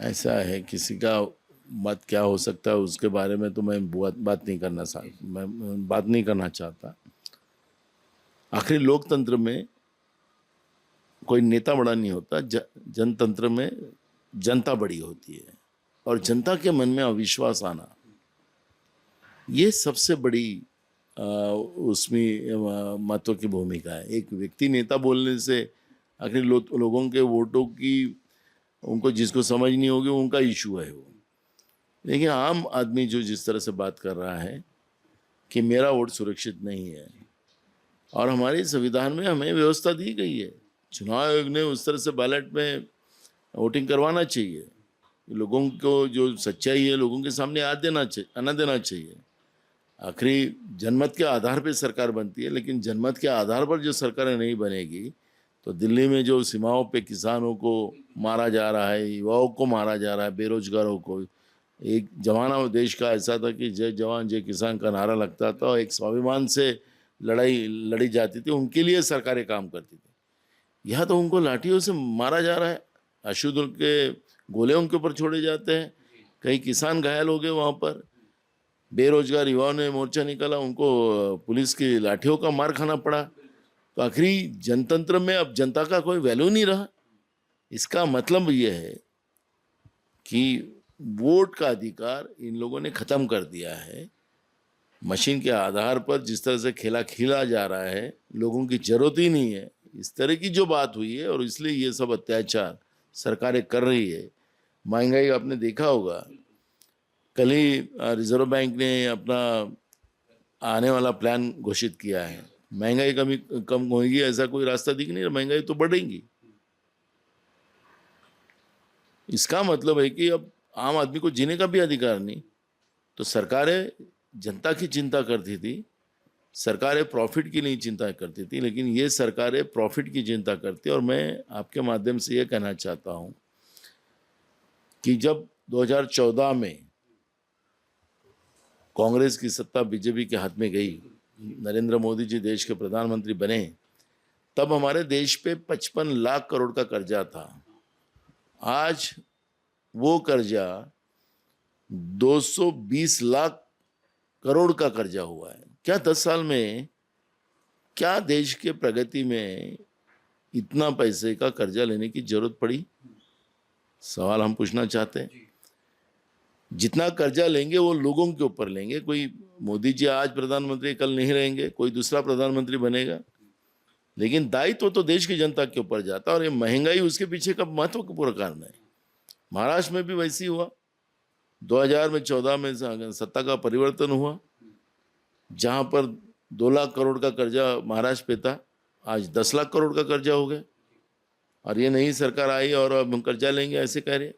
ऐसा है, किसी का मत क्या हो सकता है उसके बारे में तो मैं बात नहीं करना चाहता। आखिर लोकतंत्र में कोई नेता बड़ा नहीं होता, जनतंत्र में जनता बड़ी होती है, और जनता के मन में अविश्वास आना ये सबसे बड़ी उसमें महत्व की भूमिका है। एक व्यक्ति नेता बोलने से आखिर लोगों के वोटों की उनको जिसको समझ नहीं होगी उनका इशू है वो। लेकिन आम आदमी जो जिस तरह से बात कर रहा है कि मेरा वोट सुरक्षित नहीं है, और हमारे संविधान में हमें व्यवस्था दी गई है, चुनाव आयोग ने उस तरह से बैलेट में वोटिंग करवाना चाहिए, लोगों को जो सच्चाई है लोगों के सामने आना देना चाहिए। आखिरी जनमत के आधार पर सरकार बनती है, लेकिन जनमत के आधार पर जो सरकारें नहीं बनेगी तो दिल्ली में जो सीमाओं पे किसानों को मारा जा रहा है, युवाओं को मारा जा रहा है, बेरोजगारों को, एक जमाना देश का ऐसा था कि जय जवान जय किसान का नारा लगता था और एक स्वाभिमान से लड़ाई लड़ी जाती थी, उनके लिए सरकारें काम करती थी। यहाँ तो उनको लाठियों से मारा जा रहा है, अशुद्ध के गोले उनके ऊपर छोड़े जाते हैं, कई किसान घायल हो गए, वहाँ पर बेरोजगार युवाओं ने मोर्चा निकाला, उनको पुलिस की लाठियों का मार खाना पड़ा। तो आखिरी जनतंत्र में अब जनता का कोई वैल्यू नहीं रहा। इसका मतलब ये है कि वोट का अधिकार इन लोगों ने खत्म कर दिया है। मशीन के आधार पर जिस तरह से खेला खेला जा रहा है, लोगों की जरूरत ही नहीं है, इस तरह की जो बात हुई है, और इसलिए ये सब अत्याचार सरकारें कर रही है। महंगाई आपने देखा होगा, कल ही रिजर्व बैंक ने अपना आने वाला प्लान घोषित किया है। महंगाई कम होगी ऐसा कोई रास्ता दिख नहीं रहा, महंगाई तो बढ़ेगी। इसका मतलब है कि अब आम आदमी को जीने का भी अधिकार नहीं। तो सरकारें जनता की चिंता करती थी, सरकारें प्रॉफिट की नहीं चिंता करती थी, लेकिन ये सरकारें प्रॉफिट की चिंता करती। और मैं आपके माध्यम से ये कहना चाहता हूं कि जब 2014 में कांग्रेस की सत्ता बीजेपी के हाथ में गई, नरेंद्र मोदी जी देश के प्रधानमंत्री बने, तब हमारे देश पे 55 लाख करोड़ का कर्जा था। आज वो कर्जा 220 लाख करोड़ का कर्जा हुआ है। क्या 10 साल में क्या देश के प्रगति में इतना पैसे का कर्जा लेने की जरूरत पड़ी? सवाल हम पूछना चाहते हैं। जितना कर्जा लेंगे वो लोगों के ऊपर लेंगे। कोई मोदी जी आज प्रधानमंत्री कल नहीं रहेंगे, कोई दूसरा प्रधानमंत्री बनेगा, लेकिन दायित्व तो देश की जनता के ऊपर जाता है। और ये महंगाई उसके पीछे का महत्वपूर्ण कारण है। महाराष्ट्र में भी वैसी हुआ, 2014 में सत्ता का परिवर्तन हुआ, जहां पर 2 लाख करोड़ का कर्जा महाराष्ट्र पे था, आज 10 लाख करोड़ का कर्जा हो गया। और ये नई सरकार आई और अब हम कर्जा लेंगे ऐसे कह रहे हैं।